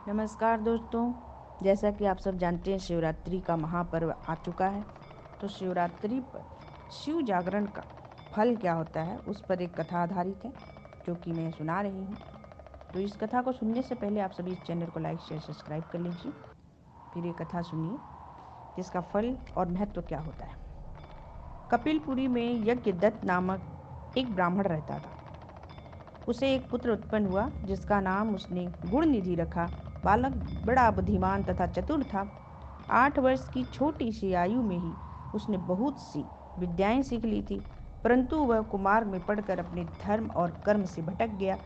नमस्कार दोस्तों। जैसा कि आप सब जानते हैं, शिवरात्रि का महापर्व आ चुका है। तो शिवरात्रि पर शिव जागरण का फल क्या होता है, उस पर एक कथा आधारित है जो कि मैं सुना रही हूँ। तो इस कथा को सुनने से पहले आप सभी इस चैनल को लाइक शेयर सब्सक्राइब कर लीजिए। फिर ये कथा सुनिए जिसका फल और महत्व क्या होता है। कपिलपुरी में यज्ञदत्त नामक एक ब्राह्मण रहता था। उसे एक पुत्र उत्पन्न हुआ जिसका नाम उसने गुणनिधि रखा। बालक बड़ा बुद्धिमान तथा चतुर था। 8 वर्ष की छोटी सी आयु में ही उसने बहुत सी विद्याएं सीख ली थी, परंतु वह कुमार्ग में पढ़कर अपने धर्म और कर्म से भटक गया।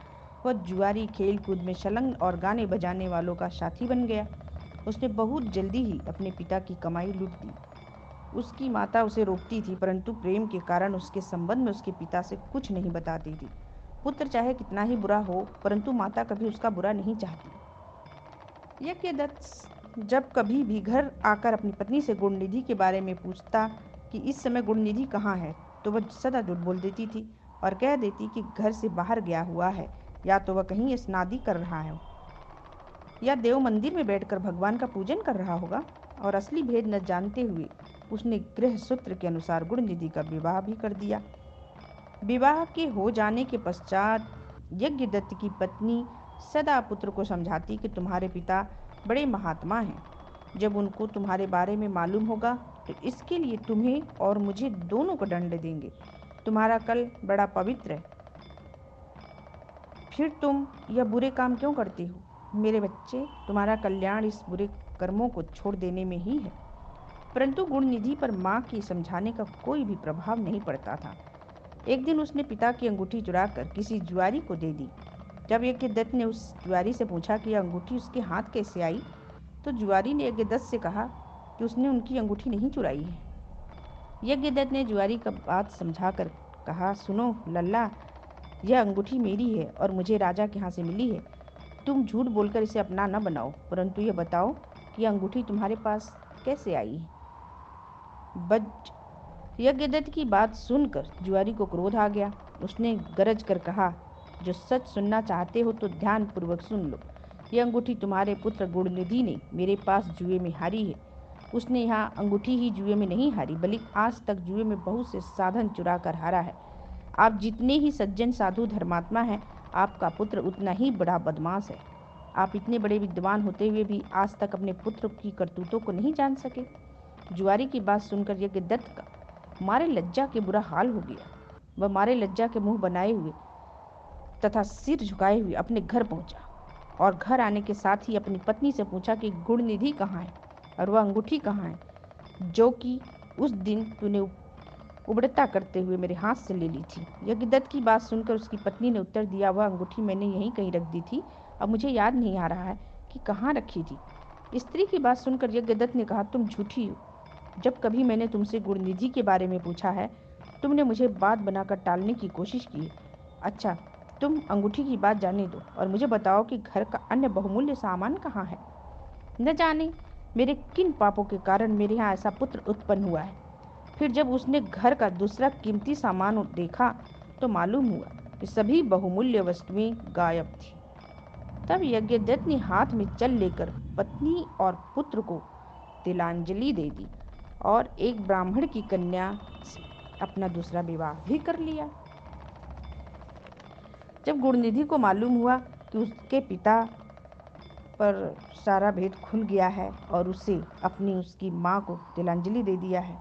वह जुआरी, खेल कूद में संलग्न और गाने बजाने वालों का साथी बन गया। उसने बहुत जल्दी ही अपने पिता की कमाई लूट दी। उसकी माता उसे रोकती थी, परंतु प्रेम के कारण उसके संबंध में उसके पिता से कुछ नहीं बताती थी। पुत्र चाहे कितना ही बुरा हो, परंतु माता कभी उसका बुरा नहीं चाहती। यज्ञदत्त जब कभी भी घर आकर अपनी पत्नी से गुणनिधि के बारे में पूछता कि इस समय गुणनिधि कहाँ है, तो वह सदा झूठ बोल देती थी और कह देती कि घर से बाहर गया हुआ है, या तो वह कहीं स्नादी कर रहा है, या देव मंदिर में बैठकर भगवान का पूजन कर रहा होगा। और असली भेद न जानते हुए उसने गृह सूत्र के अनुसार गुणनिधि का विवाह भी कर दिया। विवाह के हो जाने के पश्चात यज्ञदत्त की पत्नी सदा पुत्र को समझाती कि तुम्हारे पिता बड़े महात्मा हैं। जब उनको तुम्हारे बारे में मालूम होगा तो इसके लिए तुम्हें और मुझे दोनों को दंड देंगे। तुम्हारा कल बड़ा पवित्र है, फिर तुम यह बुरे काम क्यों करते हो? मेरे बच्चे, तुम्हारा कल्याण इस बुरे कर्मों को छोड़ देने में ही है। परंतु गुणनिधि पर माँ की समझाने का कोई भी प्रभाव नहीं पड़ता था। एक दिन उसने पिता की अंगूठी चुराकर किसी जुआरी को दे दी। जब यज्ञदत्त ने उस जुआरी से पूछा कि यह अंगूठी उसके हाथ कैसे आई, तो जुआरी ने यज्ञदत्त से कहा कि उसने उनकी अंगूठी नहीं चुराई है। यज्ञदत्त ने जुआरी का बात समझाकर कहा, सुनो लल्ला, यह अंगूठी मेरी है और मुझे राजा के यहाँ से मिली है। तुम झूठ बोलकर इसे अपना न बनाओ, परंतु यह बताओ कि यह अंगूठी तुम्हारे पास कैसे आई है। बज यज्ञदत्त की बात सुनकर जुआरी को क्रोध आ गया। उसने गरज कर कहा, जो सच सुनना चाहते हो तो ध्यान पूर्वक सुन लो। यह अंगूठी तुम्हारे पुत्र गुणनिधि ने मेरे पास जुए में हारी है। उसने यहाँ अंगूठी ही जुए में नहीं हारी, बल्कि आज तक जुए में बहुत से साधन चुरा कर हारा है। आप जितने ही सज्जन साधु धर्मात्मा हैं, आपका पुत्र उतना ही बड़ा बदमाश है। आप इतने बड़े विद्वान होते हुए भी आज तक अपने पुत्र की करतूतों को नहीं जान सके। जुआरी की बात सुनकर यज्ञदत्त का मारे लज्जा के बुरा हाल हो गया। वह मारे लज्जा के मुंह बनाए हुए तथा सिर झुकाए हुए अपने घर पहुंचा और घर आने के साथ ही अपनी पत्नी से पूछा कि गुणनिधि कहाँ है और वह अंगूठी कहाँ है जो कि उस दिन तूने उबड़ता करते हुए मेरे हाथ से ले ली थी। यज्ञदत्त की बात सुनकर उसकी पत्नी ने उत्तर दिया, वह अंगूठी मैंने यहीं कहीं रख दी थी, अब मुझे याद नहीं आ रहा है कि कहाँ रखी थी। स्त्री की बात सुनकर यज्ञदत्त ने कहा, तुम झूठी हो। जब कभी मैंने तुमसे गुणनिधि के बारे में पूछा है, तुमने मुझे बात बनाकर टालने की कोशिश की है। अच्छा, तुम अंगूठी की बात जाने दो और मुझे बताओ कि घर का अन्य बहुमूल्य सामान कहाँ है। न जाने मेरे किन पापों के कारण मेरे यहाँ ऐसा पुत्र उत्पन्न हुआ है। फिर जब उसने घर का दूसरा कीमती सामान देखा तो मालूम हुआ कि सभी बहुमूल्य वस्तुएं गायब थी। तब यज्ञदत्त ने हाथ में जल लेकर पत्नी और पुत्र को तिलांजलि दे दी और एक ब्राह्मण की कन्या से अपना दूसरा विवाह भी कर लिया। जब गुणनिधि को मालूम हुआ कि उसके पिता पर सारा भेद खुल गया है और उसे अपनी उसकी माँ को तिलांजलि दे दिया है,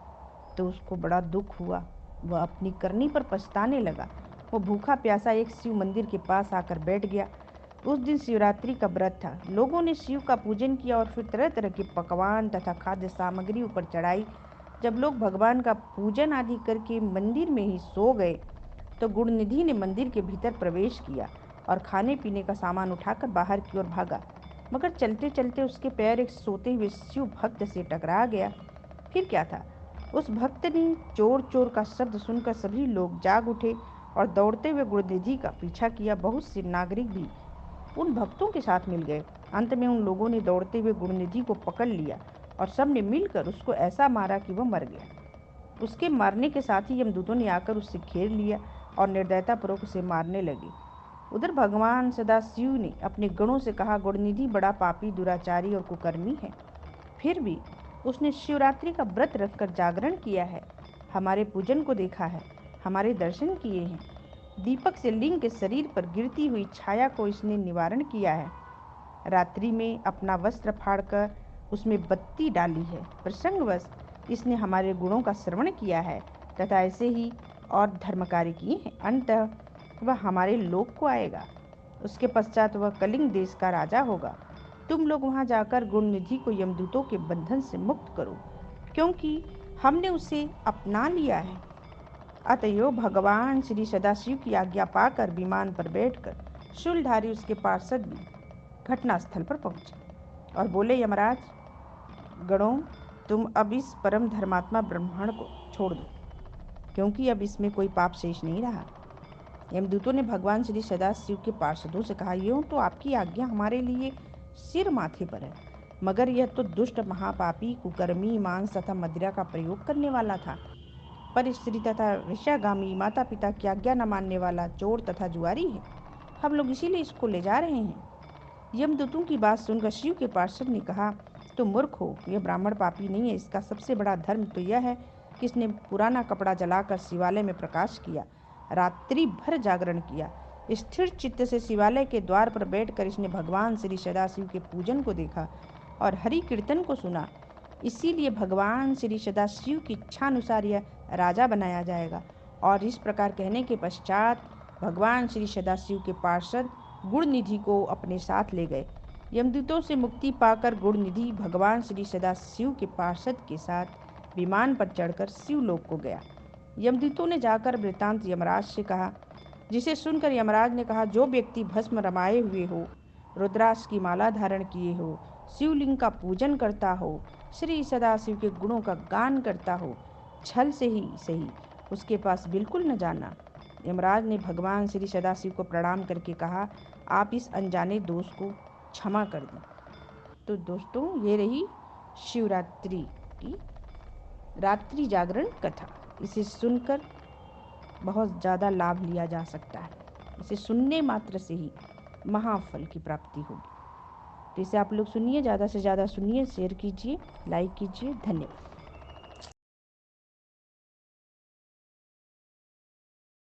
तो उसको बड़ा दुख हुआ। वह अपनी करनी पर पछताने लगा। वो भूखा प्यासा एक शिव मंदिर के पास आकर बैठ गया। उस दिन शिवरात्रि का व्रत था। लोगों ने शिव का पूजन किया और फिर तरह तरह के पकवान तथा खाद्य सामग्री ऊपर चढ़ाई। जब लोग भगवान का पूजन आदि करके मंदिर में ही सो गए, तो गुणनिधि ने मंदिर के भीतर प्रवेश किया और खाने पीने का सामान उठाकर बाहर की ओर भागा। मगर चलते चलते उसके पैर एक सोते हुए शिव भक्त से टकरा गया। फिर क्या था, उस भक्त ने चोर चोर का शब्द सुनकर सभी लोग जाग उठे और दौड़ते हुए गुणनिधि का पीछा किया। बहुत से नागरिक भी उन भक्तों के साथ मिल गए। अंत में उन लोगों ने दौड़ते हुए गुणनिधि को पकड़ लिया और सब ने मिलकर उसको ऐसा मारा कि वह मर गया। उसके मारने के साथ ही यमदूतों ने आकर उससे घेर लिया और निर्दयतापूर्वक उसे मारने लगे। उधर भगवान सदाशिव ने अपने गणों से कहा, गुणनिधि बड़ा पापी, दुराचारी और कुकर्मी है, फिर भी उसने शिवरात्रि का व्रत रखकर जागरण किया है, हमारे पूजन को देखा है, हमारे दर्शन किए हैं। दीपक से लिंग के शरीर पर गिरती हुई छाया को इसने निवारण किया है। रात्रि में अपना वस्त्र फाड़कर उसमें बत्ती डाली है। प्रसंगवश इसने हमारे गुणों का श्रवण किया है तथा ऐसे ही और धर्म कार्य किए हैं। अंततः वह हमारे लोक को आएगा। उसके पश्चात वह कलिंग देश का राजा होगा। तुम लोग वहां जाकर गुणनिधि को यमदूतों के बंधन से मुक्त करो, क्योंकि हमने उसे अपना लिया है। अतएव भगवान श्री सदाशिव की आज्ञा पाकर विमान पर बैठकर शूलधारी उसके पार्षद भी घटनास्थल पर पहुंचे और बोले, यमराज, गणों, तुम अब इस परम धर्मात्मा ब्राह्मण को छोड़ दो, क्योंकि अब इसमें कोई पाप शेष नहीं रहा। यमदूतों ने भगवान श्री सदाशिव के पार्षदों से कहा, यूं तो आपकी आज्ञा हमारे लिए सिर माथे पर है, मगर यह तो दुष्ट महापापी, कुकर्मी, मांस तथा मदिरा का प्रयोग करने वाला था, पर स्त्री तथा ऋषागामी, माता पिता की आज्ञा न मानने वाला, चोर तथा जुआरी है। हम लोग इसीलिए इसको ले जा रहे हैं। यमदूतों की बात सुनकर शिव के पार्षद ने कहा, तुम मूर्ख हो, यह ब्राह्मण पापी नहीं है। इसका सबसे बड़ा धर्म तो यह है कि इसने पुराना कपड़ा जलाकर शिवालय में प्रकाश किया, रात्रि भर जागरण किया। स्थिर चित्त से शिवालय के द्वार पर बैठकर इसने भगवान श्री सदाशिव के पूजन को देखा और हरि कीर्तन को सुना। इसीलिए भगवान श्री सदाशिव की इच्छानुसार यह राजा बनाया जाएगा। और इस प्रकार कहने के पश्चात भगवान श्री सदाशिव के पार्षद गुणनिधि को अपने साथ ले गए। यमदूतों से मुक्ति पाकर गुणनिधि भगवान श्री सदाशिव के पार्षद के साथ विमान पर चढ़कर शिवलोक को गया। यमदूतों ने जाकर वृत्तांत यमराज से कहा, जिसे सुनकर यमराज ने कहा, जो व्यक्ति भस्म रमाए हुए हो, रुद्राक्ष की माला धारण किए हो, शिवलिंग का पूजन करता हो, श्री सदाशिव के गुणों का गान करता हो, छल से ही सही उसके पास बिल्कुल न जाना। यमराज ने भगवान श्री सदाशिव को प्रणाम करके कहा, आप इस अनजाने दोष को क्षमा कर दें। तो दोस्तों, ये रही शिवरात्रि की रात्रि जागरण कथा। इसे सुनकर बहुत ज़्यादा लाभ लिया जा सकता है। इसे सुनने मात्र से ही महाफल की प्राप्ति होगी। तो इसे आप लोग सुनिए, ज़्यादा से ज़्यादा सुनिए, शेयर कीजिए, लाइक कीजिए। धन्यवाद।